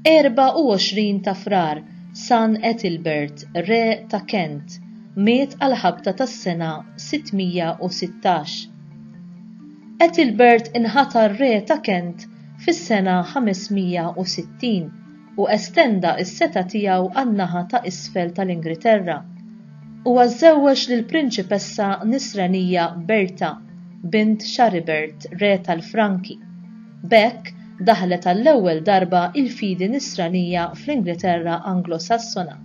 24 ta' Frar San Ethelbert, re ta' Kent, miet għal-ħabta tas-sena 616. Ethelbert inħatar re ta' Kent fis-sena 560 u estenda s-seta tiegħu għan-naħa ta' isfel tal-Ingilterra. Huwa żżewweġ lill-prinċipessa Nisranija Berta, bint Charibert, re tal-Franki. B'hekk daħlet għall-ewwel darba il-fidi Nisranija fl-Ingilterra Anglosassona,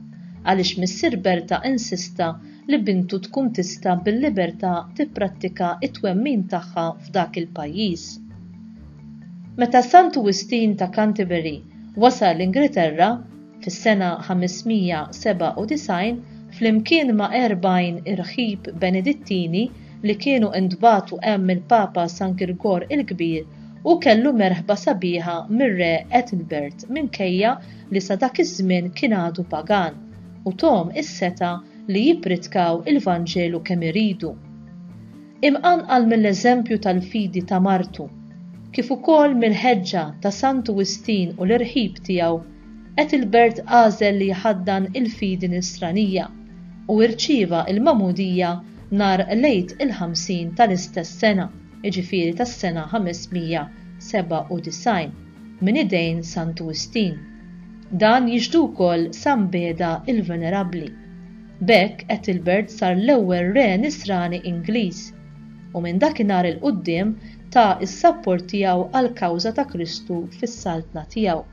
għaliex missier Berta insista li bintu tkun tista' bil-libertà tipprattika t-twemmin tagħha f'dak il-pajjiż. Meta Sant Wistin ta' Canterbury wasal l-Ingilterra fis-sena 597 flimkien ma' 40 irħib Benedittini li kienu ntbagħtu hemm il-Papa San Grigor il-Kbir u kellu merħba sabiħa mir-re Ethelbert minkejja li sa dak iż-żmien kien għadu pagan u tom is-seta li jippritkaw il-Vanġelu kemm iridu. Imqanqal mill-eżempju tal-fidi ta' Martu, kif ukoll mill-ħeġġa ta' Sant Wistin u l-irħib tiegħu, Ethelbert għażel li jħaddan il-fidi Nisranija u rċieva il-Magħmudija nhar lejt il-50 tal-istess sena, jiġifieri tas-sena 597 minn idejn Sant Wistin. Dan jiġdu wkoll San Beda il-Venerabbli. B'hekk Ethelbert sar l-ewwel re Nisrani Ingliż u minn dakinhar il quddiem ta' is-sapport tiegħu għall-kawża ta' Kristu fis-saltna tiegħu.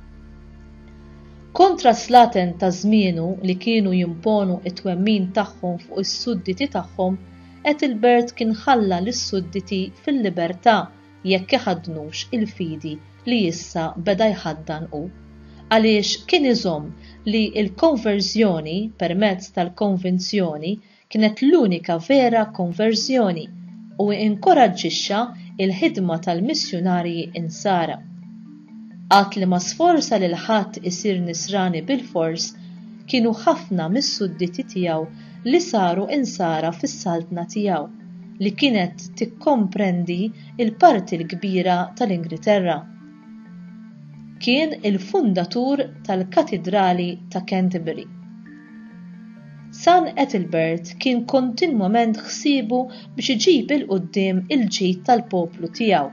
Kontra slaten ta' żmienu li kienu jimponu t-twemmin tagħhom fuq is-sudditi tagħhom, Ethelbert kien ħalla lis-sudditi fil-libertà jekk iħaddnux il-fidi li issa beda jħaddan hu, għaliex kien iżomm li l-konverżjoni permezz tal-konvinzjoni kienet l-unika vera konverżjoni u inkoraġġixxa il-ħidma tal-missjonarji insara. Qatt li ma sforza lil ħadd isir Nisrani bil-fors kienu ħafna mis-sudditi tiegħu li saru insara fis-saltna tiegħu li kienet tikkomprendi il-parti l-kbira tal-Ingilterra. Kien il-fundatur tal-Katedrali ta' Canterbury. San Ethelbert kien kontinwament ħsiebu biex iġib il-qudiem il-ġid tal-poplu tiegħu.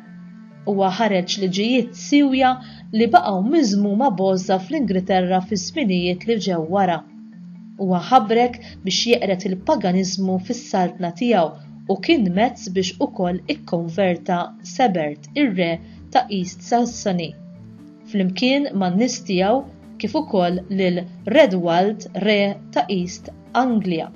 Huwa ħareġ liġijiet siwja li baqgħu miżmuma bożza fl-Ingilterra fi żminijiet li ġew wara. Huwa ħabbrek biex jeqret il-paganiżmu fis-saltna tiegħu u kien mezz biex ukoll ikkonverta Sebert ir-re ta' East Saxony flimkien man-nies tiegħu kif ukoll lil Redwald re ta' East Anglia.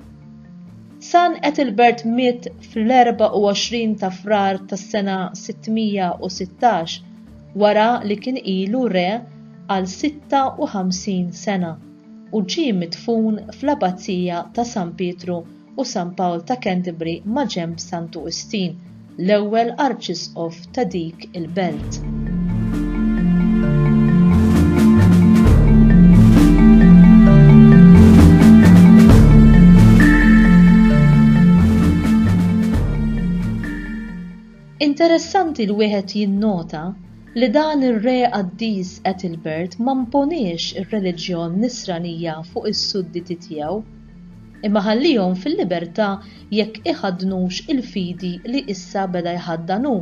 San Ethelbert miet fl-24 ta' Frar tas-sena 616 wara li kien ilu re għal 56 sena u ġie midfun fl-Abazzija ta' San Pietru u San Pawl ta' Canterbury ma' ġenb Sant Wistin, l-ewwel arċisqof ta' dik il-belt. Interessanti li wieħed jinnota li dan ir-re Qaddiż Ethelbert ma mponiex ir-reliġjon Nisranija fuq is-sudditi tiegħu, imma ħallihom fil-libertà jekk iħaddnux il-fidi li issa beda jħaddanu,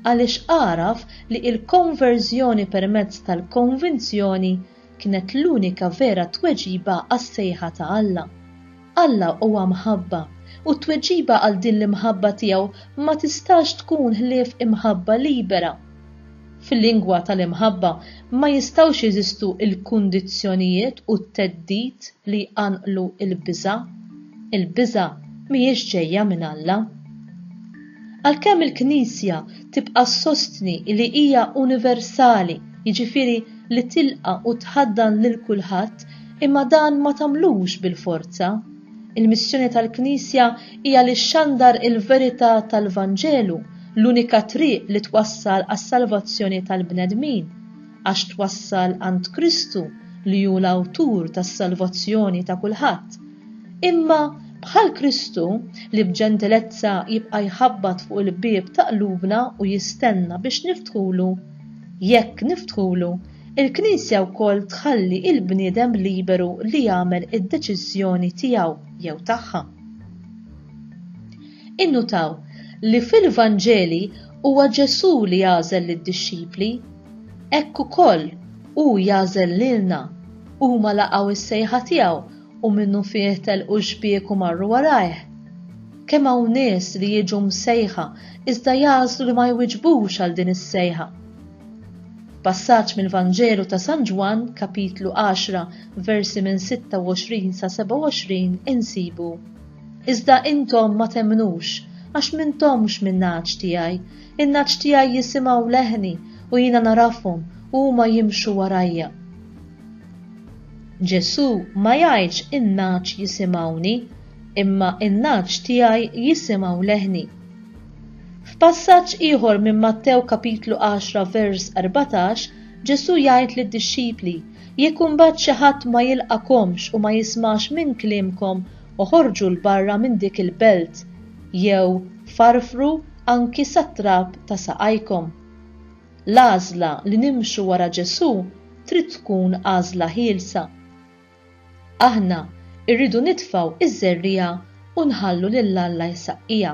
għaliex għaraf li l-konverżjoni permezz tal-konvinzjoni kienet l-unika vera tweġiba għas-sejħa ta' Alla. Alla huwa mħabba u tweġiba għal din l-imħabba tiegħu ma tistax tkun ħlief imħabba libera. Fil-lingwa tal-imħabba ma jistawx jeżistu il-kundizzjonijiet u t-teddid li għanqlu il-biża'. Il-biża' mhijiex ġejja minn Alla. Għalkemm il-Knisja tibqa' sostni li hija universali, jiġifieri li tilqa' u tħaddan lil kulħadd, imma dan ma tagħmlux bil-forza. Il-missjoni tal-Knisja hija li xxandar il-verità tal-Vanġelu, l-unika triq li twassal għas-salvazzjoni tal-bnedmin, għax twassal għand Kristu li hu l-awtur tas-salvazzjoni ta' kulħadd. Imma bħal Kristu li b'ġentilezza jibqa' jħabbat fuq il-bieb ta' qlubna u jistenna biex niftħulu, jekk niftħulu, Il-Knisja wkoll tħalli il-bniedem liberu li jagħmel id-deċiżjoni tiegħu jew tagħha. Innutaw li fil-Vanġeli huwa Ġesu li jagħżel lid-dixxipli, hekk ukoll hu jagħżel lilna, huma laqgħu is-sejħa tiegħu u minnu fih telqu xbieku marru warajh. Kemm hawn nies li jiġu msejħa iżda jażlu li ma jwiġbux għal din is-sejħa. Passaġġ mill-Vanġelu ta' San Ġwan, kapitlu 10, versi minn 26 sa 27 insibu: Iżda intom ma temnux, għax m'intomx min-naġġ tiegħi, in-naġġ tiegħi jisimgħu leħni u jiena narafhom u huma jimxu warajja. Ġesu ma jgħidx in-naġġ jisimgħuni, imma in-naġġ tiegħi jisimgħu leħni. F'passaġġ ieħor minn Mattew kapitlu 10 vers 14, Ġesu jgħid lid-dixxipli: Jekk imbagħad xi ħadd ma jilqakomx u ma jismax minn kliemkom oħorġu l barra minn dik il-belt, jew farfru anki sat-trab ta' saqajkom. L-għażla li nimxu wara Ġesu trid tkun għażla ħielsa. Aħna irridu nitfgħu iż-żerriegħa u nħallu lil Alla jsaqqija.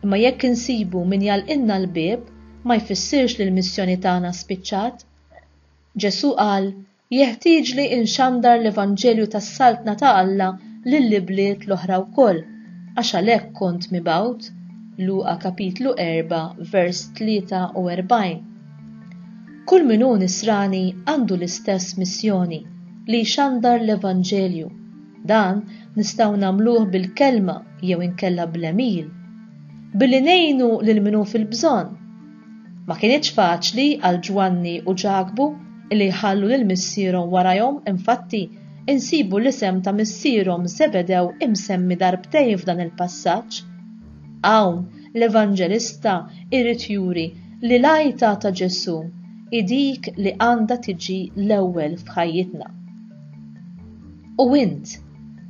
Imma jekk insibu min jalqilna l-bieb, ma jfissirx li l-missjoni tagħna spiċċat. Ġesu qal: jeħtieġ li inxandar l-Evanġelju tas-saltna ta' Alla lill-bliet l-oħra wkoll, għax għalhekk kont mibgħut. Luqa kapitlu 4 vers 43. Kull min hu Nisrani għandu l-istess missjoni li jxandar l-Evanġelju. Dan nistgħu nagħmluh bil-kelma jew inkella bl-emil, billi ngħinu lil min hu fil-bżonn. Ma kienx faċli għal Ġwanni u Ġakbu li jħallu lil missierhom warajhom, infatti insibu l-isem ta' missierhom Zebedew imsemmi darbtejn f'dan il-passaġġ. Hawn l-Evanġelista irrid juri li l-għajta ta' Ġesu hi dik li għandha tiġi l-ewwel f'ħajjitna. U int,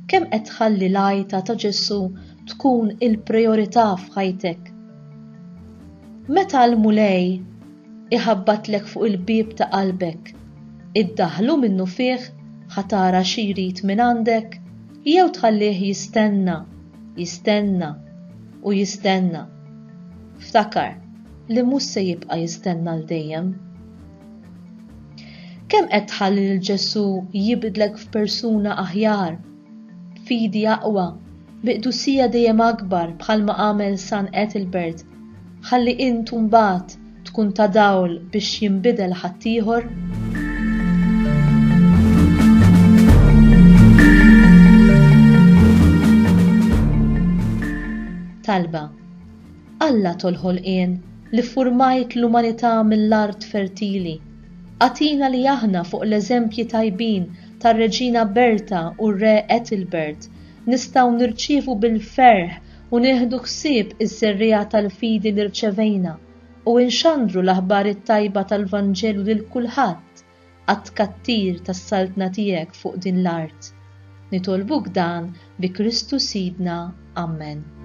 kemm qed tħalli l-għajta ta' Ġesu tkun il-priorità f'ħajtek? Meta l-mulej iħabbatlek fuq il-bieb ta' qalbek, iddaħlu minnu fih ħatara xi jrid minn għandek, jew tħallih jistenna, jistenna u jistenna. Ftakar li mhux se jibqa' jistenna l dejjem. Kemm qed tħalli lil Ġesu jibdlek f'persuna aħjar, fidi aqwa, biqdusija dejjem akbar bħalma għamel San Ethelbert, ħalli int mbagħad tkun ta' dawl biex jinbidel ħaddieħor? Talba. Alla tol-ħolqien li ffurmajt l-umanità mill-art fertili, għatina li aħna fuq l-eżempji tajbin tar-Reġina Berta u r-Re Ethelbert nistgħu nirċievu bil-ferħ u nieħdu ħsieb is-serrija tal-fidi li rċevejna u nxandru l-aħbar it-tajba tal-Vanġelu lil kulħadd għat-tkattir tas-saltna tiegħek fuq din l-art. Nitolbuk dan bi Kristu Sidna. Amen.